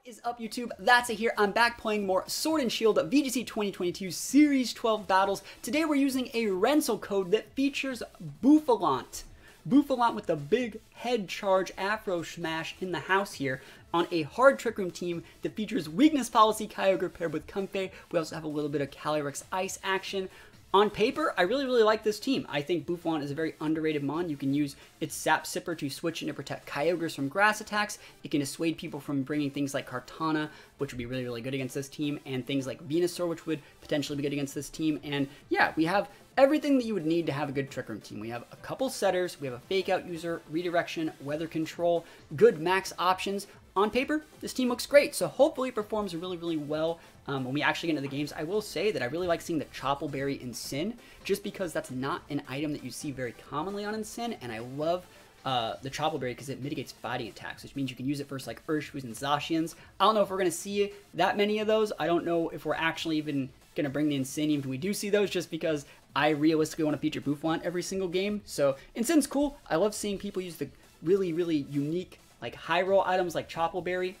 Is up, YouTube? That's it here. I'm back playing more Sword and Shield VGC 2022 Series 12 battles. Today we're using a rental code that features Bouffalant. Bouffalant with the big head charge afro smash in the house here on a hard Trick Room team that features weakness policy Kyogre paired with Comfey. We also have a little bit of Calyrex Ice action. On paper, I really like this team. I think Bouffalant is a very underrated mon. You can use its Sap Sipper to switch in to protect Kyogres from grass attacks. It can dissuade people from bringing things like Kartana, which would be really good against this team, and things like Venusaur, which would potentially be good against this team. And yeah, we have everything that you would need to have a good Trick Room team. We have a couple setters, we have a fake out user, redirection, weather control, good max options. On paper, this team looks great, so hopefully it performs really well when we actually get into the games. I will say that I really like seeing the Choppleberry in Sin, just because that's not an item that you see very commonly on Sin, and I love the Choppleberry because it mitigates fighting attacks, which means you can use it versus like Urshus and Zacians. I don't know if we're going to see that many of those. I don't know if we're actually even going to bring the Insane even if we do see those, just because I realistically want to feature Bouffalant every single game. So Insane's cool. I love seeing people use the really unique like high roll items like Choppleberry.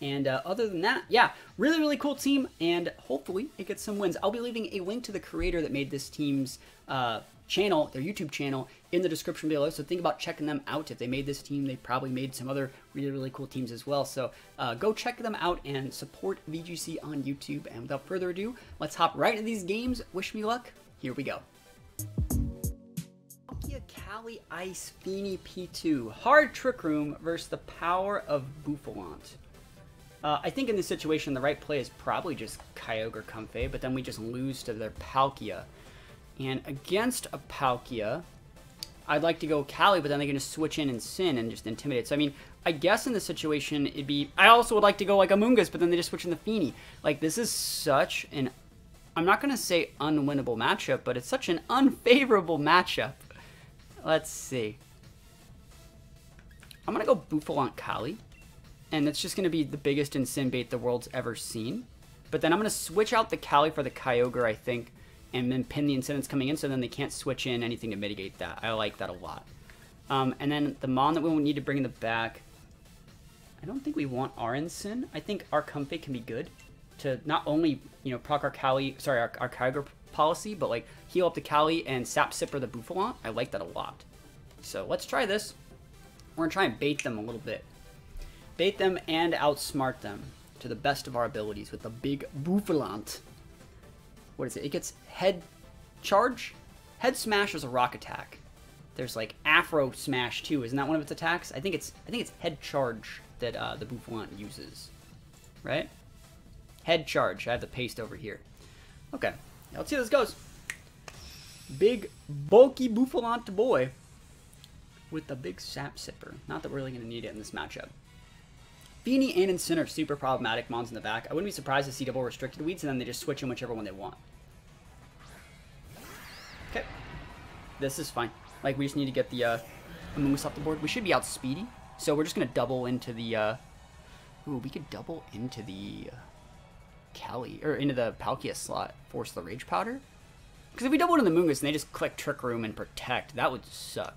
And other than that, yeah, really cool team, and hopefully it gets some wins. I'll be leaving a link to the creator that made this team's channel, their YouTube channel, in the description below, so think about checking them out. If they made this team, they probably made some other really cool teams as well. So go check them out and support VGC on YouTube. And without further ado, let's hop right into these games. Wish me luck. Here we go. Cali Ice Feeny P2. Hard Trick Room versus the power of Bouffalant. I think in this situation, the right play is probably just Kyogre Comfey, but then we just lose to their Palkia. And against a Palkia, I'd like to go Cali, but then they're going to switch in and Sin and just intimidate. So, I mean, I guess in this situation, it'd be... I also would like to go like Amoonguss, but then they just switch in the Feeny. Like, this is such an... I'm not going to say unwinnable matchup, but it's such an unfavorable matchup. Let's see. I'm going to go Bouffalant Cali. And it's just going to be the biggest Insane bait the world's ever seen. But then I'm going to switch out the Cali for the Kyogre, I think. And then pin the Insane that's coming in, so then they can't switch in anything to mitigate that. I like that a lot. And then the Mon that we will need to bring in the back. I don't think we want our Insane. I think our Comfey can be good. To not only, you know, proc our Cali, sorry, our Kyogre policy, but like heal up the Cali and Sap Sipper the Bouffalant. I like that a lot. So let's try this. We're gonna try and bait them a little bit. Bait them and outsmart them to the best of our abilities with the big Bouffalant. What is it? It gets head charge? Head smash is a rock attack. There's like Afro smash too. Isn't that one of its attacks? I think it's head charge that the Bouffalant uses. Right? Head charge. I have the paste over here. Okay. Let's see how this goes. Big, bulky Bouffalant boy with the big Sap Sipper. Not that we're really going to need it in this matchup. Feeny and Insane are super problematic mons in the back. I wouldn't be surprised to see double restricted weeds, and then they just switch in whichever one they want. Okay. This is fine. Like, we just need to get the Amoonguss off the board. We should be out speedy, so we're just going to double into the... Ooh, we could double into the... Cali, or into the Palkia slot, force the Rage Powder. Because if we double into the Amoonguss and they just click Trick Room and Protect, that would suck.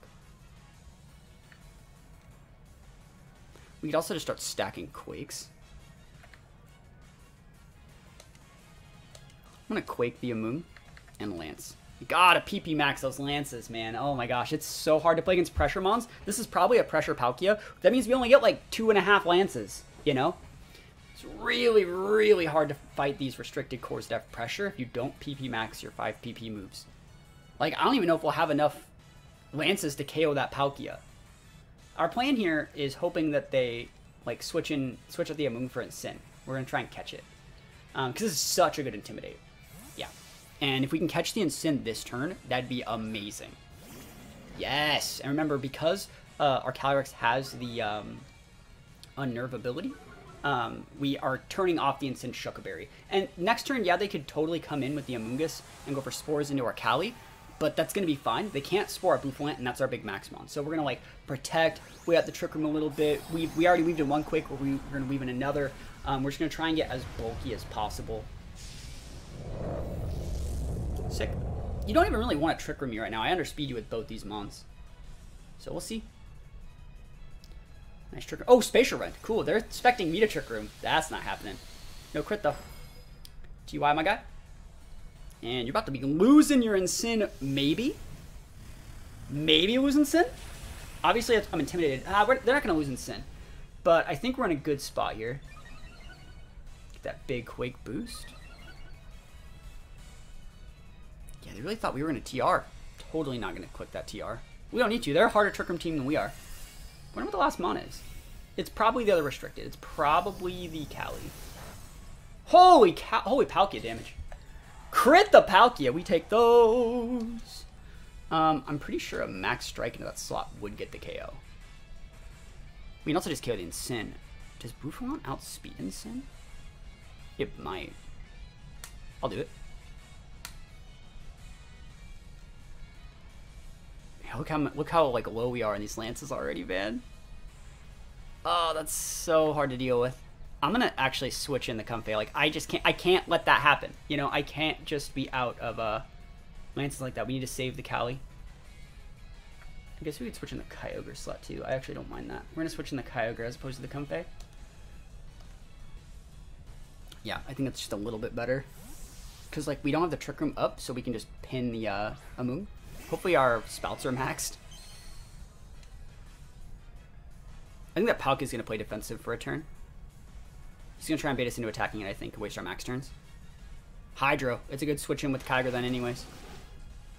We could also just start stacking Quakes. I'm going to Quake the Amoon and Lance. You gotta PP max those Lances, man. Oh my gosh, it's so hard to play against Pressure Mons. This is probably a Pressure Palkia. That means we only get like 2.5 Lances, you know? It's really hard to fight these restricted cores that have pressure if you don't PP max your 5 PP moves. Like, I don't even know if we'll have enough Lances to KO that Palkia. Our plan here is hoping that they like switch out the Amoon for Insane. We're gonna try and catch it because this is such a good Intimidate. Yeah, and if we can catch the Insane this turn, that'd be amazing. Yes, and remember, because our Calyrex has the Unnerve ability, we are turning off the Insane Shuckleberry. And next turn, yeah, they could totally come in with the Amoonguss and go for Spores into our Cali, but that's going to be fine. They can't Spore our Bouffalant, and that's our big Maxmon. So we're going to, like, protect, wait out the Trick Room a little bit. We already weaved in one Quake, but we're going to weave in another. We're just going to try and get as bulky as possible. Sick. You don't even really want to Trick Room me right now. I underspeed you with both these Mons. So we'll see. Nice trick. Oh, spatial rend. Cool. They're expecting me to trick room. That's not happening. No crit though. TY, my guy. And you're about to be losing your Ensign, maybe. Maybe losing Sin. Obviously, I'm intimidated. They're not going to lose Ensign. But I think we're in a good spot here. Get that big Quake boost. Yeah, they really thought we were in a TR. Totally not going to click that TR. We don't need to. They're a harder trick room team than we are. I wonder what the last mana is. It's probably the other restricted. It's probably the Kali. Holy cow! Holy Palkia damage. Crit the Palkia. We take those. I'm pretty sure a max strike into that slot would get the KO. We can also just KO the Ensign. Does Bouffalant outspeed Ensign? It might. I'll do it. Look how like low we are in these lances already, man. Oh, that's so hard to deal with. I'm gonna actually switch in the Comfey. Like I can't let that happen. You know, I can't just be out of lances like that. We need to save the Kali. I guess we could switch in the Kyogre slot too. I actually don't mind that. We're gonna switch in the Kyogre as opposed to the Comfey. Yeah, I think that's just a little bit better. Cause like we don't have the Trick Room up, so we can just pin the Amoon. Hopefully our spouts are maxed. I think that Palkia is going to play defensive for a turn. He's going to try and bait us into attacking it, I think, waste our max turns. Hydro. It's a good switch in with Kyogre then anyways.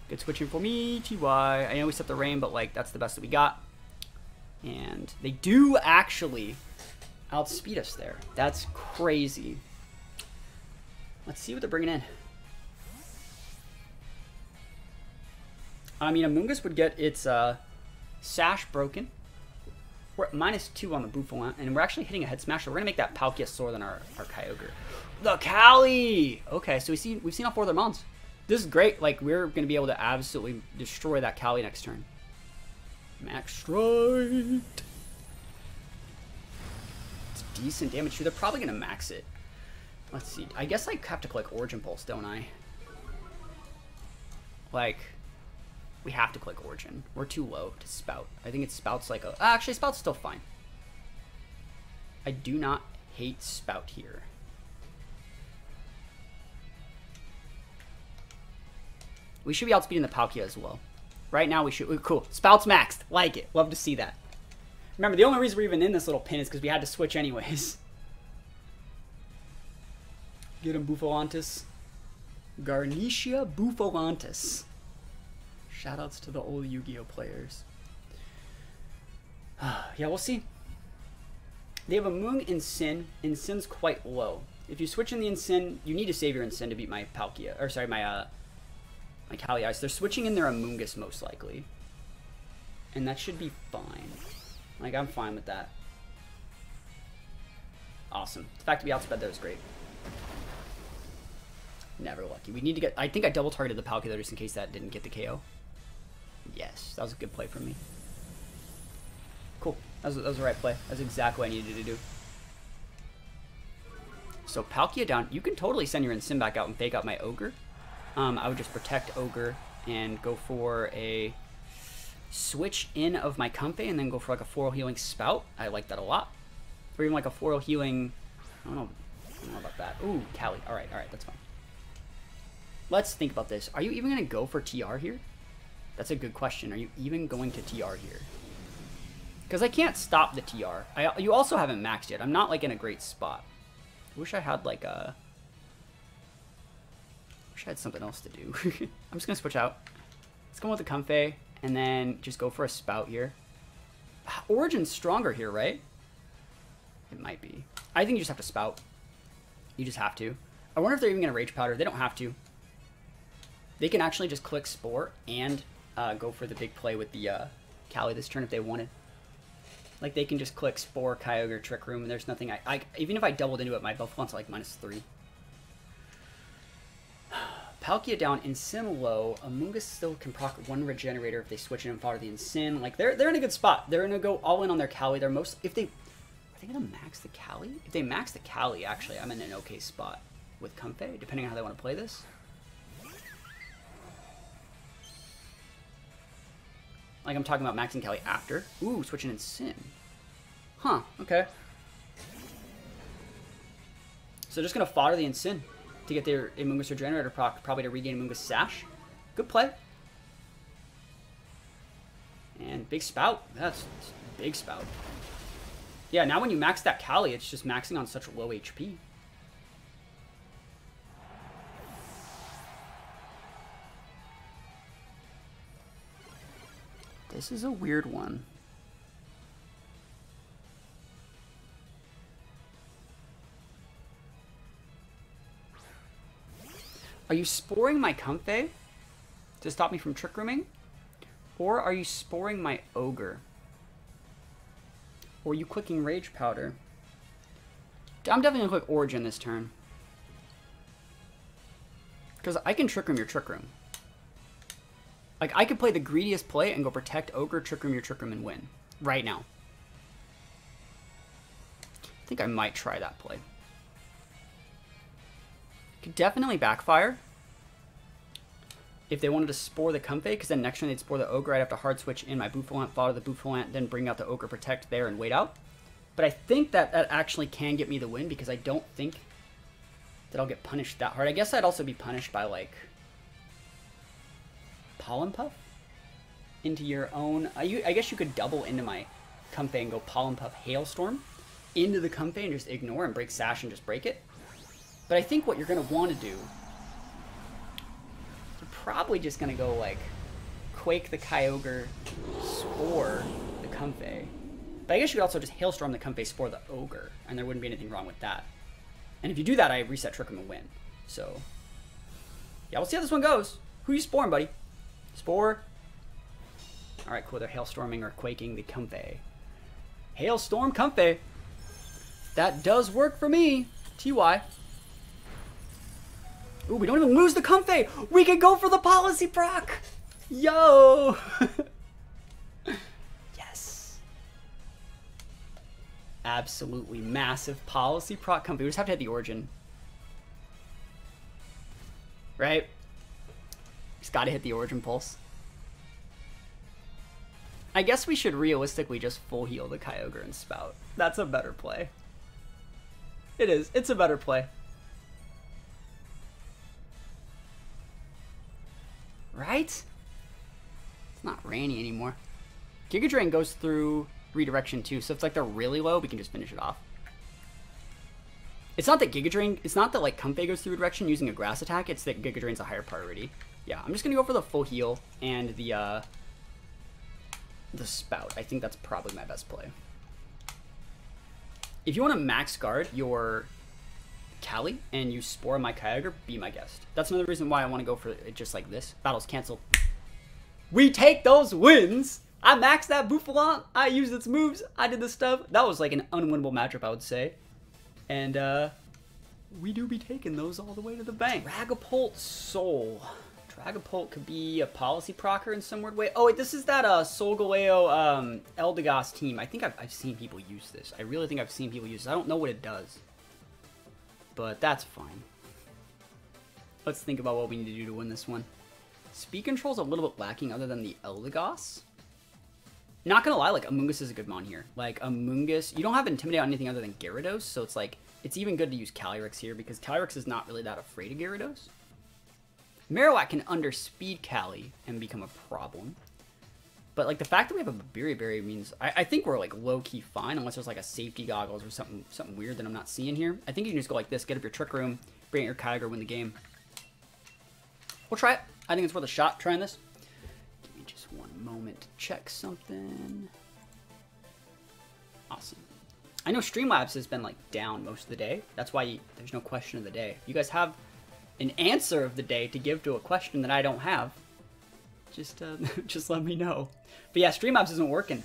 Good switch in for me, TY. I know we set the rain, but like that's the best that we got. And they do actually outspeed us there. That's crazy. Let's see what they're bringing in. I mean, Amoonguss would get its Sash broken. We're at -2 on the Bouffalant, and we're actually hitting a head smash, so we're going to make that Palkia slower than our Kyogre. The Kali! Okay, so we've seen all 4 of their mons. This is great. Like, we're going to be able to absolutely destroy that Kali next turn. Max Strike! It's decent damage, too. They're probably going to max it. Let's see. I guess I have to click Origin Pulse, don't I? Like... We have to click Origin. We're too low to Spout. I think it Spout's like a... Actually, Spout's still fine. I do not hate Spout here. We should be outspeeding the Palkia as well. Right now we should... Cool. Spout's maxed. Like it. Love to see that. Remember, the only reason we're even in this little pin is because we had to switch anyways. Get him, Bouffalantis. Garnicia Bouffalantis. Shoutouts to the old Yu-Gi-Oh players. Yeah, we'll see. They have a Moon Ensign. Ensign's quite low. If you switch in the Ensign, you need to save your Ensign to beat my Palkia. Or sorry, my Kali Ice. They're switching in their Amoonguss most likely. And that should be fine. Like, I'm fine with that. Awesome. The fact to be outsped there is great. Never lucky. We need to get... I think I double targeted the Palkia there just in case that didn't get the KO. Yes, that was a good play from me. Cool. That was the right play. That's exactly what I needed to do. So Palkia down. You can totally send your Ensign back out and fake out my Ogre. I would just protect Ogre and go for a switch in of my Comfey and then go for like a Floral Healing Spout. I like that a lot. Or even like a Floral Healing... I don't know about that. Ooh, Kali. Alright, that's fine. Let's think about this. Are you even going to go for TR here? That's a good question. Are you even going to TR here? Because I can't stop the TR. You also haven't maxed yet. I'm not like in a great spot. I wish I had like a... wish I had something else to do. I'm just going to switch out. Let's go with the Comfey and then just go for a Spout here. Origin's stronger here, right? It might be. I think you just have to Spout. You just have to. I wonder if they're even going to Rage Powder. They don't have to. They can actually just click Spore and go for the big play with the Kali this turn if they wanted. Like, they can just click Spore, Kyogre, Trick Room, and there's nothing even if I doubled into it, my Bouffalant like -3. Palkia down, Ensign low. Amoonguss still can proc 1 Regenerator if they switch in and fodder the Ensign. Like, they're in a good spot. They're going to go all in on their Kali. They're most... Are they going to max the Kali? If they max the Kali, actually, I'm in an okay spot with Comfey, depending on how they want to play this. Like, I'm talking about maxing Kali after. Ooh, switching Ensign. Huh, okay. So just going to fodder the Incin to get their Amoonguss Regenerator proc, probably to regain Amoonguss Sash. Good play. And big Spout. That's big Spout. Yeah, now when you max that Cali, it's just maxing on such low HP. This is a weird one. Are you sporing my Comfey to stop me from Trick Rooming? Or are you sporing my Ogre? Or are you clicking Rage Powder? I'm definitely going to click Origin this turn. Because I can Trick Room your Trick Room. Like, I could play the greediest play and go Protect Ogre, Trick Room your Trick Room, and win. Right now. I think I might try that play. Could definitely backfire if they wanted to spore the Comfey, because then next turn they'd spore the Ogre. I'd have to hard switch in my Bouffalant, follow the Bouffalant, then bring out the Ogre Protect there and wait out. But I think that that actually can get me the win, because I don't think that I'll get punished that hard. I guess I'd also be punished by, like, Pollen Puff into your own... I guess you could double into my Comfey and go Pollen Puff Hailstorm into the Comfey and just ignore and break Sash and just break it. But I think what you're going to want to do, you're probably just going to go, like, Quake the Kyogre, Spore the Comfey. But I guess you could also just Hailstorm the Comfey, Spore the Ogre, and there wouldn't be anything wrong with that. And if you do that, I reset Trick Room and win. So, yeah, we'll see how this one goes. Who you sporing, buddy? Spore. Alright, cool. They're Hailstorming or Quaking the Comfey. Hailstorm Comfey. That does work for me. TY. Ooh, we don't even lose the Comfey. We can go for the policy proc. Yo. Yes. Absolutely massive policy proc Comfey. We just have to hit the Origin. Right? Just gotta hit the Origin Pulse. I guess we should realistically just full heal the Kyogre and Spout. That's a better play. It is. It's a better play. Right? It's not Rainy anymore. Giga Drain goes through redirection too, so if like they're really low, we can just finish it off. It's not that Giga Drain, it's not that like Comfey goes through redirection using a grass attack, it's that Giga Drain's a higher priority. Yeah, I'm just gonna go for the full heal and the Spout. I think that's probably my best play. If you want to max guard your Cali and you spore my Kyogre, be my guest. That's another reason why I want to go for it just like this. Battle's canceled. We take those wins! I maxed that Bouffalant. I used its moves. I did the stuff. That was like an unwinnable matchup, I would say. And we do be taking those all the way to the bank. Dragapult Soul. Dragapult could be a policy procer in some weird way. Oh, wait, this is that Solgaleo Eldegoss team. I think I've seen people use this. I really think I've seen people use this. I don't know what it does. But that's fine. Let's think about what we need to do to win this one. Speed control's a little bit lacking other than the Eldegoss. Not gonna lie, like, Amoonguss is a good mon here. Like, Amoonguss, you don't have Intimidate on anything other than Gyarados, so it's like, it's even good to use Calyrex here because Calyrex is not really that afraid of Gyarados. Marowak can underspeed Cali and become a problem. But, like, the fact that we have a Berry means... I think we're, like, low-key fine, unless there's, like, a safety goggles or something weird that I'm not seeing here. I think you can just go like this, get up your Trick Room, bring out your Kyogre, win the game. We'll try it. I think it's worth a shot trying this. Give me just one moment to check something. Awesome. I know Streamlabs has been, like, down most of the day. That's why there's no question of the day. You guys have an answer of the day to give to a question that I don't have. Just let me know. But yeah, Streamlabs isn't working.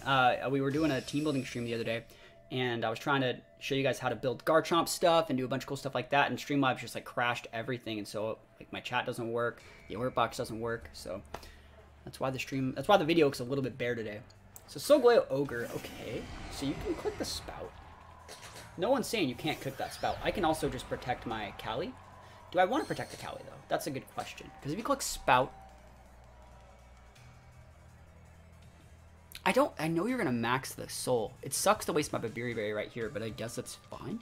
We were doing a team building stream the other day, and I was trying to show you guys how to build Garchomp stuff and do a bunch of cool stuff like that, and Streamlabs just like crashed everything, and so like my chat doesn't work, the alert box doesn't work, so that's why the video looks a little bit bare today. So Solgaleo Ogre, okay. So you can click the Spout. No one's saying you can't click that Spout. I can also just protect my Cali. Do I want to protect the Cali though? That's a good question. Because if you click Spout, I know you're gonna max the soul. It sucks to waste my Babiri right here, but I guess that's fine.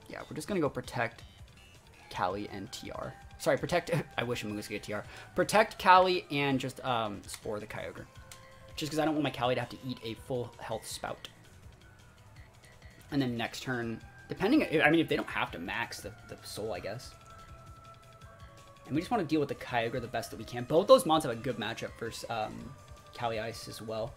Yeah, we're just gonna go protect Callie and TR. Sorry, protect. I wish Amoonguss could get TR. Protect Callie and just spore the Kyogre. Just because I don't want my Callie to have to eat a full health spout. And then next turn, depending, I mean, if they don't have to max the soul, I guess. And we just want to deal with the Kyogre the best that we can. Both those mons have a good matchup versus Callie Ice as well.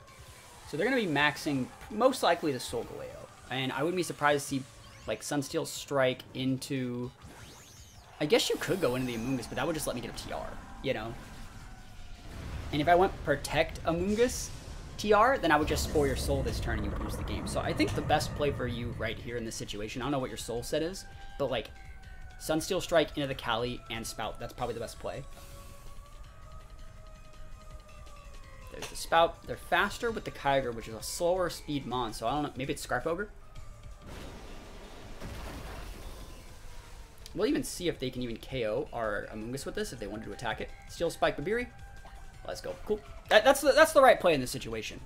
So they're going to be maxing most likely the Soul Galeo. And I wouldn't be surprised to see like Sunsteel Strike into... I guess you could go into the Amoonguss, but that would just let me get a TR, you know? And if I went Protect Amoonguss TR, then I would just Spore your Soul this turn and you would lose the game. So I think the best play for you right here in this situation, I don't know what your Soul set is, but like Sunsteel Strike into the Callie and Spout, that's probably the best play. There's the Spout. They're faster with the Kyogre, which is a slower speed mon, so I don't know, maybe it's Scarf Ogre? We'll even see if they can even KO our Amoonguss with this, if they wanted to attack it. Steel Spike Babiri. Let's go. Cool. That's the right play in this situation.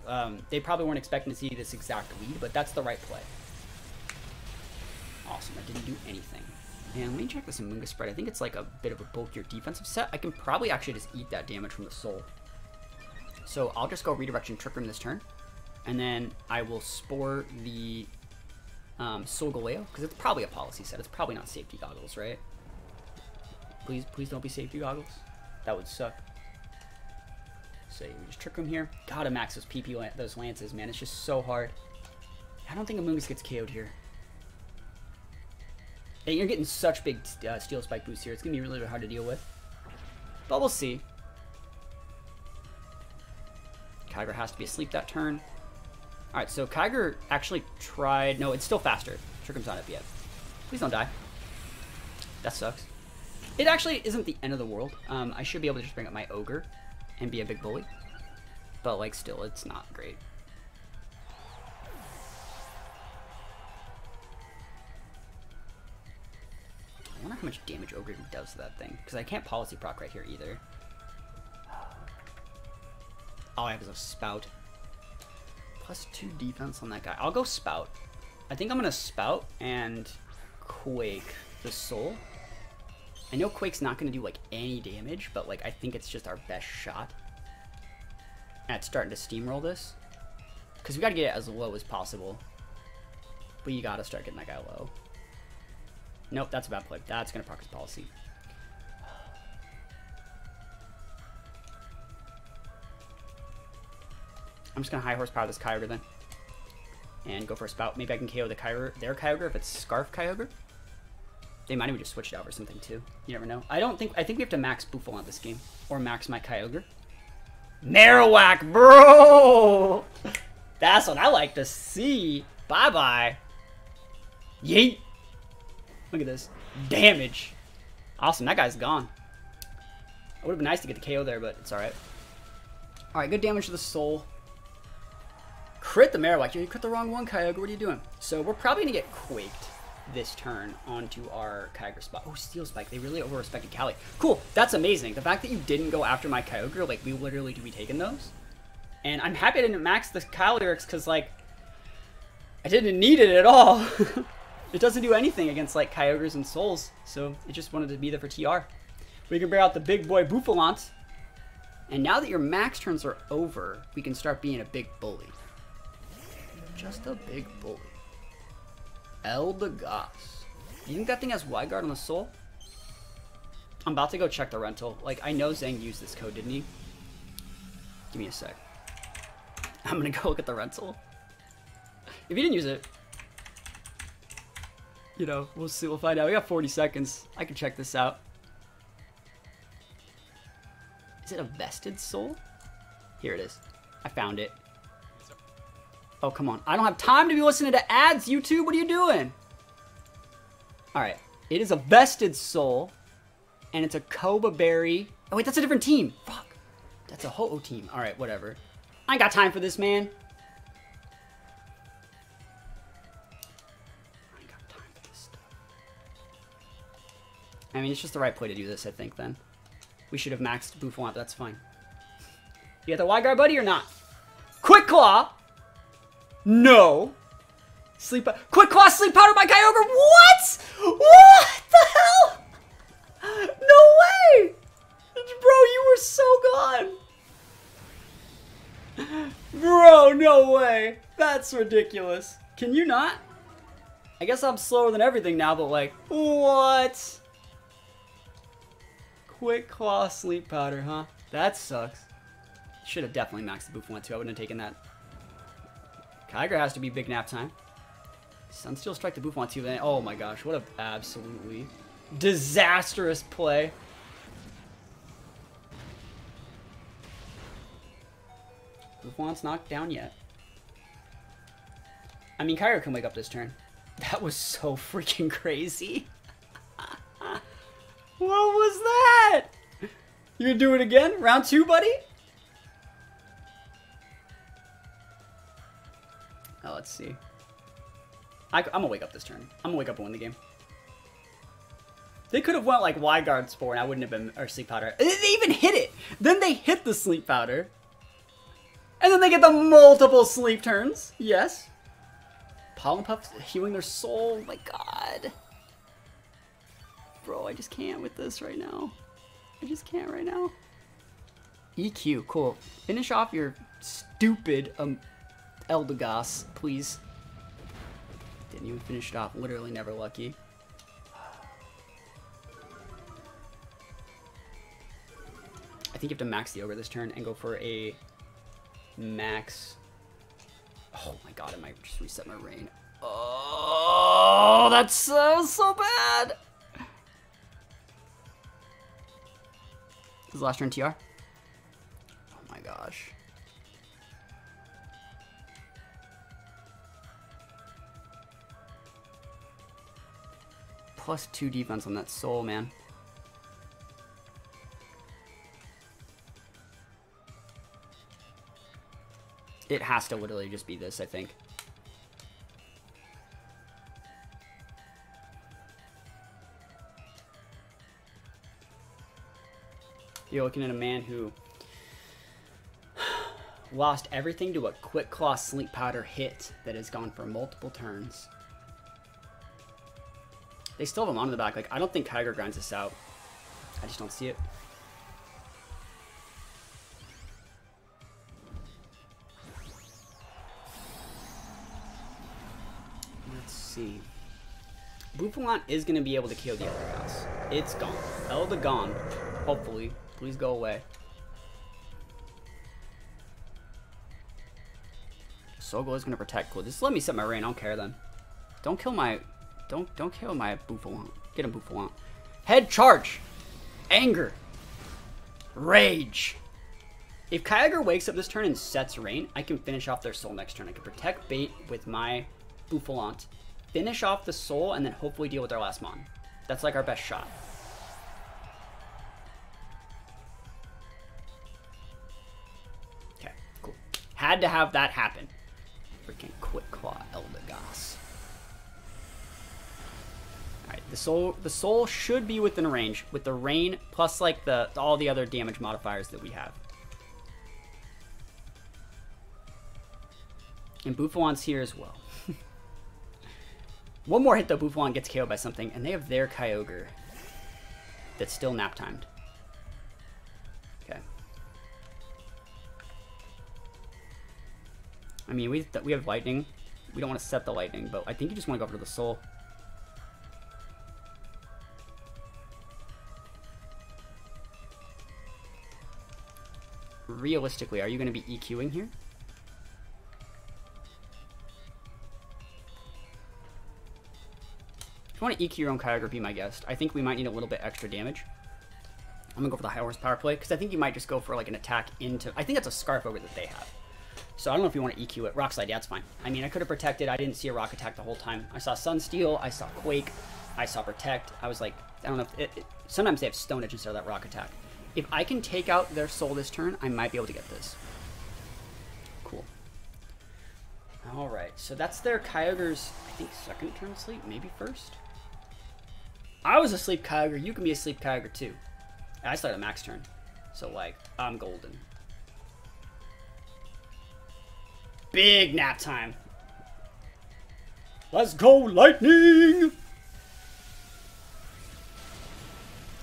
They probably weren't expecting to see this exact lead, but that's the right play. Awesome. I didn't do anything. And let me check this Amoonguss spread. I think it's like a bit of a bulkier defensive set. I can probably actually just eat that damage from the Soul. So I'll just go Redirection Trick Room this turn. And then I will Spore the Soul Galeo, because it's probably a policy set. It's probably not Safety Goggles, right? Please don't be Safety Goggles. That would suck. So we just Trick Room here. Gotta max those PP, those Lances, man. It's just so hard. I don't think Amoonguss gets KO'd here. And you're getting such big Steel Spike boosts here. It's gonna be really, really hard to deal with. But we'll see. Kyogre has to be asleep that turn. Alright, so Kyogre actually tried... No, it's still faster. Trick Room's not up yet. Please don't die. That sucks. It actually isn't the end of the world. I should be able to just bring up my Ogre and be a big bully. But, like, still, it's not great. I wonder how much damage Ogre does to that thing. Because I can't Policy Proc right here either. All I have is a Spout. +2 defense on that guy. I'll go Spout. I think I'm going to Spout and Quake the Soul. I know Quake's not going to do, like, any damage, but, like, I think it's just our best shot at starting to steamroll this. Because we got to get it as low as possible. But you got to start getting that guy low. Nope, that's a bad play. That's going to proc his policy. I'm just going to high horsepower this Kyogre then. And go for a Spout. Maybe I can KO the Kyogre, their Kyogre if it's Scarf Kyogre. They might even just switch it out or something too. You never know. I think we have to max Bouffalant this game. Or max my Kyogre. Marowak, bro! That's what I like to see. Bye-bye. Yeet. Look at this. Damage. Awesome, that guy's gone. It would have been nice to get the KO there, but it's alright. Alright, good damage to the Soul. Crit the Marowak. You crit the wrong one, Kyogre. What are you doing? So we're probably going to get Quaked this turn onto our Kyogre spot. Oh, Steel Spike. They really over-respected Callie. Cool. That's amazing. The fact that you didn't go after my Kyogre, like, we literally do be taking those. And I'm happy I didn't max the Kyogre because, like, I didn't need it at all. It doesn't do anything against, like, Kyogres and Souls, so it just wanted to be there for TR. We can bring out the big boy Bouffalant. And now that your max turns are over, we can start being a big bully. Just a big bully. Eldegoss. You think that thing has Wide Guard on the Soul? I'm about to go check the rental. Like, I know Zhang used this code, didn't he? Give me a sec. I'm gonna go look at the rental. If he didn't use it, you know, we'll see. We'll find out. We got 40 seconds. I can check this out. Is it a Vested Soul? Here it is. I found it. Oh, come on. I don't have time to be listening to ads, YouTube. What are you doing? Alright. It is a Vested Soul. And it's a Koba Berry. Oh, wait. That's a different team. Fuck. That's a Ho-Oh team. Alright, whatever. I ain't got time for this, man. I ain't got time for this stuff. I mean, it's just the right play to do this, I think, then. We should have maxed Bouffalant, but that's fine. You got the wide guard, buddy, or not? Quick Claw. No. Quick Claw, Sleep Powder by Kyogre. What? What the hell? No way. Bro, you were so gone. Bro, no way. That's ridiculous. Can you not? I guess I'm slower than everything now, but like, what? Quick Claw Sleep Powder, huh? That sucks. Should have definitely maxed the Bouffalant too. I wouldn't have taken that. Kyogre has to be big nap time. Sunsteel Strike the Bouffalant too. Oh my gosh, what a absolutely disastrous play. Bouffalant's knocked down yet. I mean, Kyogre can wake up this turn. That was so freaking crazy. What was that? You gonna do it again? Round 2, buddy? Oh, let's see. I'm gonna wake up this turn. I'm gonna wake up and win the game. They could have went like Wide Guard Spore and I wouldn't have been, or Sleep Powder. They even hit it. Then they hit the Sleep Powder. And then they get the multiple sleep turns. Yes. Pollen Puffs healing their soul. My God. Bro, I just can't with this right now. I just can't right now. EQ, cool. Finish off your stupid Eldegoss, please. Didn't even finish it off. Literally never lucky. I think you have to max the Ogre this turn and go for a max. Oh my God, I might just reset my rain. Oh, that's so bad. This is the last turn TR. Oh my gosh. +2 defense on that soul, man. It has to literally just be this, I think. You're looking at a man who lost everything to a Quick Claw Sleep Powder hit that has gone for multiple turns. They still have him on the back. Like, I don't think Kyogre grinds this out. I just don't see it. Let's see. Bouffalant is going to be able to KO the Eldegoss. It's gone. Eldegon, hopefully. Please go away. Sogol is going to protect. Cool. Just let me set my rain. I don't care then. Don't kill my... Don't kill my Bouffalant. Get him, Bouffalant. Head charge. Anger. Rage. If Kyogre wakes up this turn and sets rain, I can finish off their soul next turn. I can protect bait with my Bouffalant, finish off the soul, and then hopefully deal with their last mon. That's like our best shot. Okay, cool. Had to have that happen. Freaking Quick Claw Eldegoss. Alright, the soul should be within range with the rain plus like all the other damage modifiers that we have. And Bouffalant's here as well. One more hit though, Bouffalant gets KO'd by something, and they have their Kyogre that's still nap timed. Okay. I mean, we have lightning. We don't want to set the lightning, but I think you just want to go for the soul. Realistically, are you going to be EQing here? If you want to EQ your own Kyogre, be my guest. I think we might need a little bit extra damage. I'm going to go for the high horsepower play, because I think you might just go for like an attack into... I think that's a Scarf Ogre that they have. So I don't know if you want to EQ it. Rock Slide, yeah, it's fine. I mean, I could have protected. I didn't see a Rock Attack the whole time. I saw Sunsteel, I saw Quake, I saw Protect. I was like, I don't know if... sometimes they have Stone Edge instead of that Rock Attack. If I can take out their soul this turn, I might be able to get this. Cool. Alright, so that's their Kyogre's, I think, second turn sleep, maybe first? I was a sleep Kyogre, you can be a sleep Kyogre too. I started a max turn, so like, I'm golden. Big nap time. Let's go, lightning!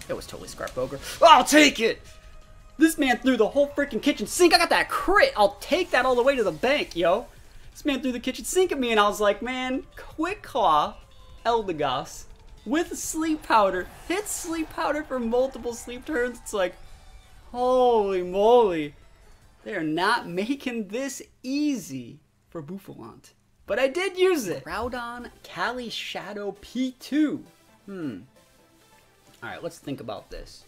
It was totally Scarp Ogre. I'll take it! This man threw the whole freaking kitchen sink. I got that crit. I'll take that all the way to the bank, yo. This man threw the kitchen sink at me, and I was like, man, Quick Claw, Eldegoss, with Sleep Powder. Hit Sleep Powder for multiple sleep turns. It's like, holy moly. They are not making this easy for Bouffalant. But I did use it. Groudon, Cali Shadow P2. Alright, let's think about this.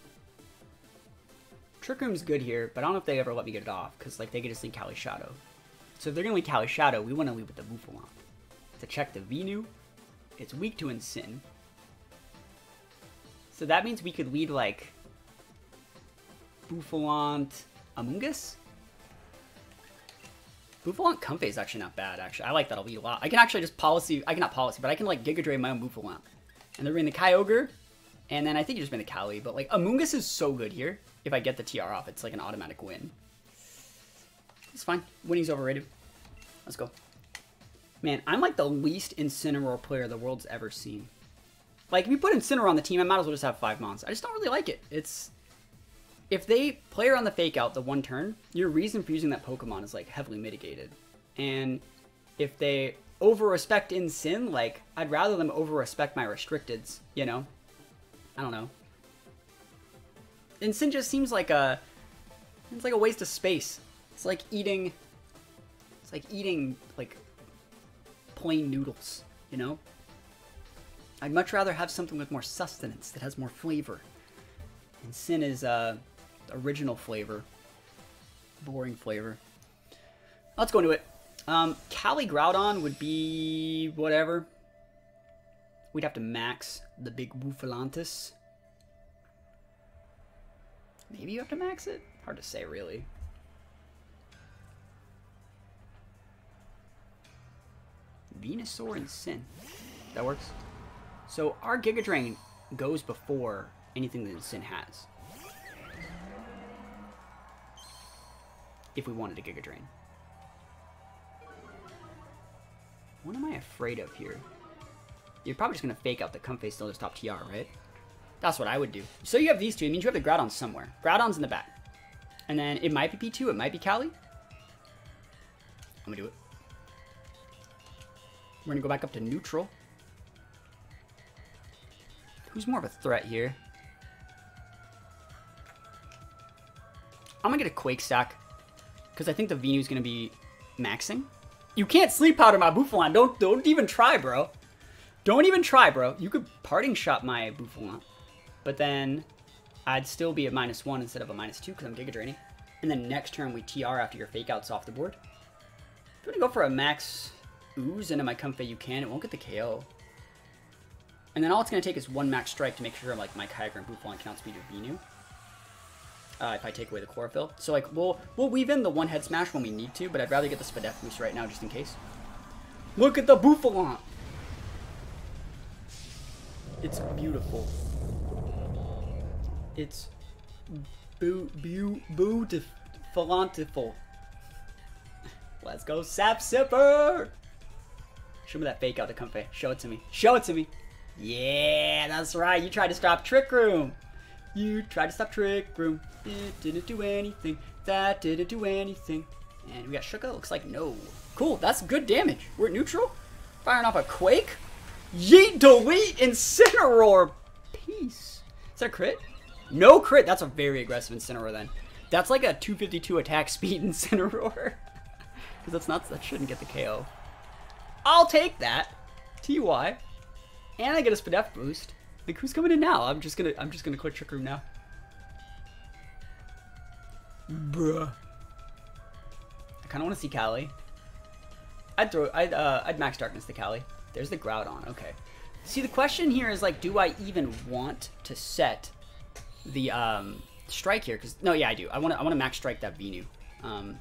Trick Room's good here, but I don't know if they ever let me get it off, because like they could just leave Cali Shadow. So if they're going to leave Cali Shadow, we want to leave with the Bouffalant. To check the Venu, it's weak to Incin. So that means we could lead like Bouffalant, Amoonguss? Bouffalant Comfey is actually not bad, actually. I like that lead a lot. I can actually just policy, I cannot policy, but I can like Giga Drain my own Bouffalant. And then bring the Kyogre, and then I think you just bring the Cali, but like Amoonguss is so good here. If I get the TR off, it's like an automatic win. It's fine. Winning's overrated. Let's go. Man, I'm like the least Incineroar player the world's ever seen. Like, if you put Incineroar on the team, I might as well just have 5 mons. I just don't really like it. It's... If they play her on the fake out the one turn, your reason for using that Pokemon is like heavily mitigated. And if they over-respect Incin, like, I'd rather them over-respect my restricteds, you know? I don't know. Incin just seems like a... It's like a waste of space. It's like eating... It's like eating, like, plain noodles, you know? I'd much rather have something with more sustenance that has more flavor. Incin is, original flavor. Boring flavor. Let's go into it. Cali Groudon would be... whatever. We'd have to max the big Bouffalantus. Maybe you have to max it? Hard to say, really. Venusaur and Sin. That works. So our Giga Drain goes before anything that Sin has. If we wanted a Giga Drain. What am I afraid of here? You're probably just going to fake out the Comfey still just top TR, right? That's what I would do. So you have these two. It means you have the Groudon somewhere. Groudon's in the back. And then it might be P2. It might be Cali. I'm going to do it. We're going to go back up to neutral. Who's more of a threat here? I'm going to get a Quake Stack. Because I think the Venu's going to be maxing. You can't Sleep Powder my Bouffalant. Don't even try, bro. Don't even try, bro. You could Parting Shot my Bouffalant. But then I'd still be a -1 instead of a -2 because I'm Giga Draining. And then next turn we TR after your Fake Out's off the board. If you want to go for a max Ooze into my Comfey, you can. It won't get the KO. And then all it's going to take is one max strike to make sure like my Kyogre and Bouffalant can outspeed your Venu. If I take away the Chlorophyll. So like we'll weave in the one head smash when we need to, but I'd rather get the Spadef boost right now just in case. Look at the Bouffalant! It's beautiful. It's beautiful. Let's go, Sap Sipper! Show me that fake out to Comfey. Show it to me. Show it to me. Yeah, that's right. You tried to stop Trick Room. You tried to stop Trick Room. It didn't do anything. That didn't do anything. And we got Shuka. Looks like no. Cool. That's good damage. We're at neutral. Firing off a Quake. Yeet, delete, Incineroar. Peace. Is that a crit? No crit. That's a very aggressive Incineroar then. That's like a 252 attack speed Incineroar. Because that shouldn't get the KO. I'll take that. TY. And I get a Spadef boost. Like, who's coming in now? I'm just gonna click Trick Room now. Bruh. I kinda wanna see Cali. I'd Max Darkness to Cali. There's the Groudon, okay. See, the question here is like, do I even want to set the strike here? Cause no, yeah, I do. I wanna Max Strike that Venu. I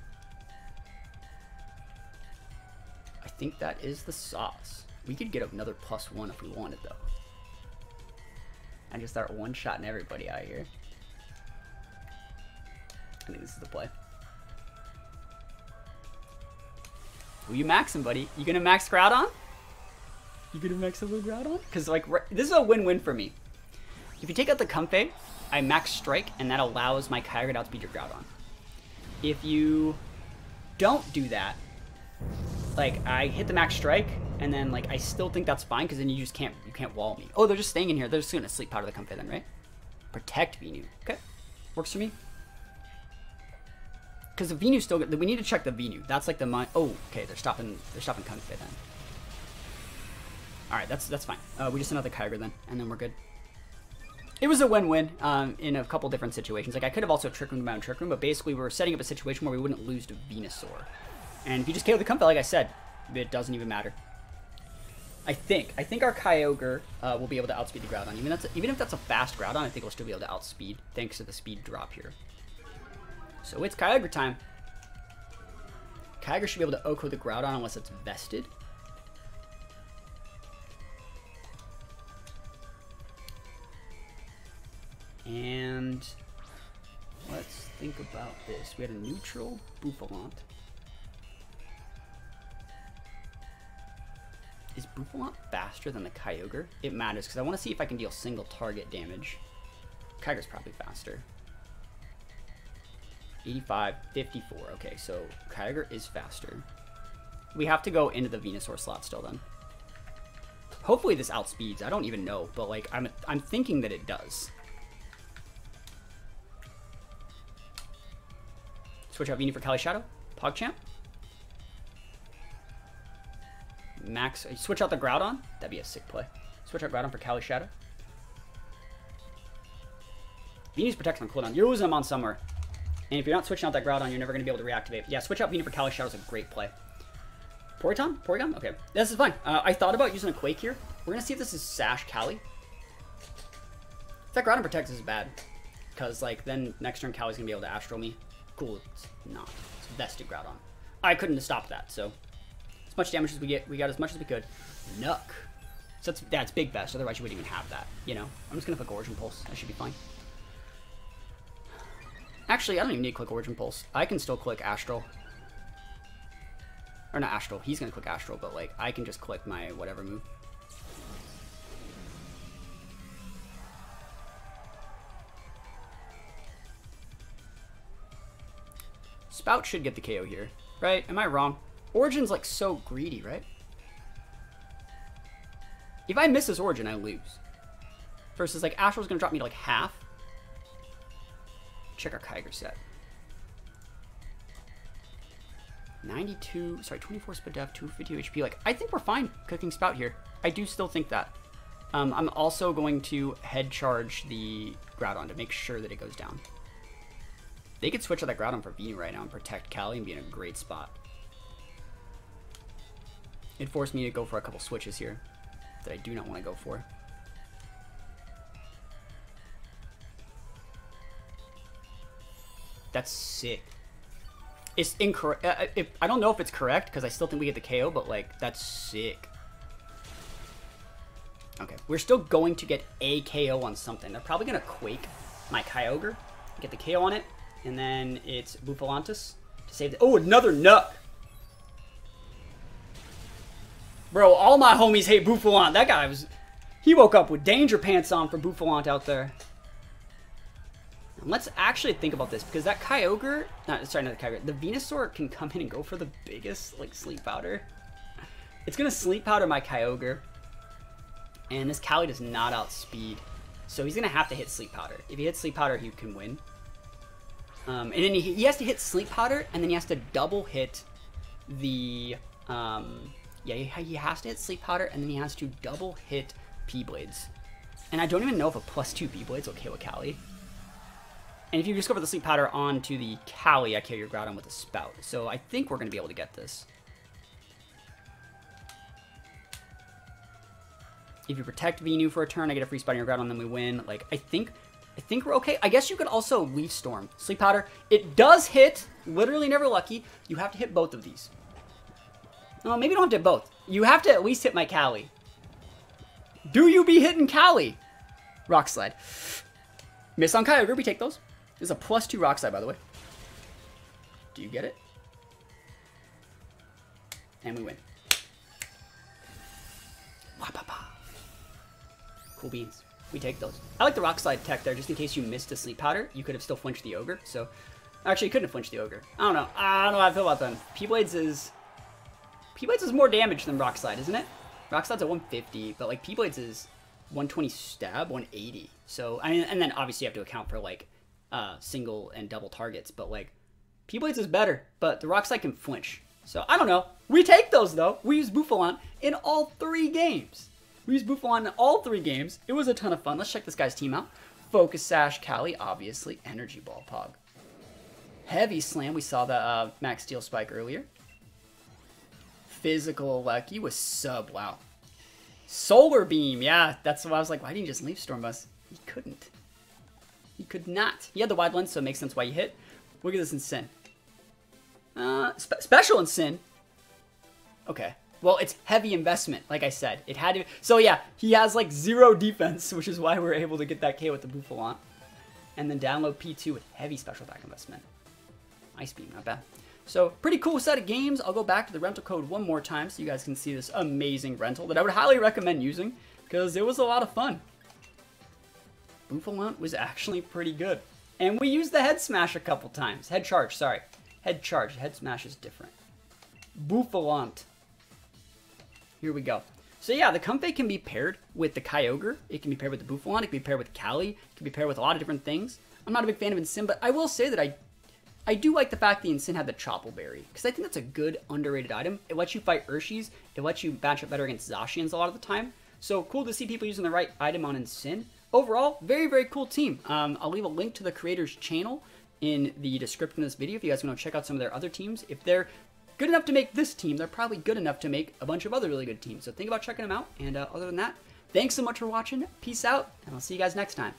think that is the sauce. We could get another +1 if we wanted, though. And just start one-shotting everybody out here. I think this is the play. Who you maxing, buddy? You gonna max Groudon? You gonna max a little Groudon? Because, like, this is a win-win for me. If you take out the Comfey, I max Strike, and that allows my Kyogre to outspeed your Groudon. If you don't do that, like, I hit the max Strike, and then, like, I still think that's fine, because then you can't wall me. Oh, they're just staying in here. They're just gonna Sleep Powder the Comfey then, right? Protect Venu. Okay. Works for me. Because the Venu's still good. We need to check the Venu. That's like the mind. Oh, okay. They're stopping Comfey then. All right, that's fine. We just another Kyogre then, and then we're good. It was a win-win in a couple different situations. Like, I could have also Trick Roomed my own Trick Room, but basically we were setting up a situation where we wouldn't lose to Venusaur. And if you just KO the Comfey, like I said, it doesn't even matter. I think our Kyogre will be able to outspeed the Groudon. Even if that's a fast Groudon, I think we'll still be able to outspeed thanks to the speed drop here. So it's Kyogre time. Kyogre should be able to OHKO the Groudon unless it's vested. And let's think about this. We had a neutral Bouffalant. Is Bouffalant faster than the Kyogre? It matters because I want to see if I can deal single target damage. Kyogre's probably faster. 85, 54. Okay, so Kyogre is faster. We have to go into the Venusaur slot still then. Hopefully this outspeeds. I don't even know, but like I'm thinking that it does. Switch out Venu for Kali Shadow. PogChamp. Max. Switch out the Groudon. That'd be a sick play. Switch out Groudon for Kali Shadow. Venu's protection on cooldown. You're losing them on somewhere. And if you're not switching out that Groudon, you're never going to be able to reactivate. Yeah, switch out Venu for Kali Shadow is a great play. Porygon? Porygon? Okay. This is fine. I thought about using a Quake here. We're going to see if this is Sash Kali. If that Groudon protects is bad. Because, like, then next turn Kali's going to be able to Astral me. Cool, it's not. It's vested Groudon. I couldn't have stopped that, so as much damage as we get, we got as much as we could. Nuck. So that's big vest, otherwise you wouldn't even have that, you know? I'm just gonna click Origin Pulse. That should be fine. Actually, I don't even need to click Origin Pulse. I can still click Astral. Or not Astral, he's gonna click Astral, but like, I can just click my whatever move. Spout should get the KO here, right? Am I wrong? Origin's like so greedy, right? If I miss this Origin, I lose. Versus like Astral's gonna drop me to like half. Check our Kyogre set. 92, sorry, 24 speed def, 250 HP. Like, I think we're fine cooking Spout here. I do still think that. I'm also going to head charge the Groudon to make sure that it goes down. They could switch out that Groudon for Venu right now and protect Kali and be in a great spot. It forced me to go for a couple switches here that I do not want to go for. That's sick. It's incorrect. I don't know if it's correct because I still think we get the KO, but like, that's sick. Okay, we're still going to get a KO on something. They're probably going to Quake my Kyogre, get the KO on it. And then it's Bouffalantus to save the... Oh, another Nuck! Bro, all my homies hate Bouffalant. That guy was... He woke up with danger pants on for Bouffalant out there. And let's actually think about this, because that Kyogre... Sorry, not the Kyogre. The Venusaur can come in and go for the biggest, like, Sleep Powder. It's going to Sleep Powder my Kyogre. And this Kali does not outspeed. So he's going to have to hit Sleep Powder. If he hits Sleep Powder, he can win. And then he has to hit Sleep Powder, and then he has to double hit the, yeah, he has to hit Sleep Powder, and then he has to double hit P-Blades. And I don't even know if a +2 P-Blades will KO Kali. And if you just go for the Sleep Powder onto the Kali, I KO your Groudon with a Spout. So I think we're going to be able to get this. If you protect Venu for a turn, I get a free spot on your Groudon, then we win. Like, I think we're okay. I guess you could also Leaf Storm. Sleep Powder. It does hit. Literally never lucky. You have to hit both of these. No, maybe you don't have to hit both. You have to at least hit my Kali. Do you be hitting Kali? Rock Slide. Miss on Kyogre. We take those. This is a +2 Rock Slide, by the way. Do you get it? And we win. Cool beans. We take those. I like the rock slide tech there, just in case you missed a sleep powder. You could have still flinched the ogre. So, actually, you couldn't have flinched the ogre. I don't know. I don't know how I feel about them. P-Blades is more damage than rock slide, isn't it? Rock slide's at 150, but like P-Blades is 120 stab, 180. So, I mean, and then obviously you have to account for like single and double targets. But like P-Blades is better, but the rock slide can flinch. So I don't know. We take those though. We use Bouffalant in all 3 games. We used Bouffalant in all 3 games. It was a ton of fun. Let's check this guy's team out. Focus Sash, Cali, obviously. Energy Ball, Pog. Heavy Slam. We saw the Max Steel Spike earlier. Physical Lucky was sub. Wow. Solar Beam. Yeah, that's why I was like, why didn't you just leave Storm Bus? He couldn't. He could not. He had the wide lens, so it makes sense why you hit. Look at this in Sin. Special in Sin. Okay. Well, it's heavy investment, like I said. It had to. So yeah, he has like 0 defense, which is why we were able to get that K with the Bouffalant. And then download P2 with heavy special attack investment. Ice Beam, not bad. So pretty cool set of games. I'll go back to the rental code one more time so you guys can see this amazing rental that I would highly recommend using because it was a lot of fun. Bouffalant was actually pretty good. And we used the head smash a couple times. Head charge, sorry. Head charge. Head smash is different. Bouffalant. Here we go. So yeah, the Comfey can be paired with the Kyogre. It can be paired with the Bouffalant. It can be paired with Cali. It can be paired with a lot of different things. I'm not a big fan of Incin, but I will say that I do like the fact that Incin had the Chople Berry, because I think that's a good, underrated item. It lets you fight Urshis. It lets you match up better against Zacians a lot of the time. So cool to see people using the right item on Incin. Overall, very, very cool team. I'll leave a link to the creator's channel in the description of this video if you guys want to check out some of their other teams. If they're good enough to make this team, they're probably good enough to make a bunch of other really good teams. So think about checking them out. And other than that, thanks so much for watching. Peace out, and I'll see you guys next time.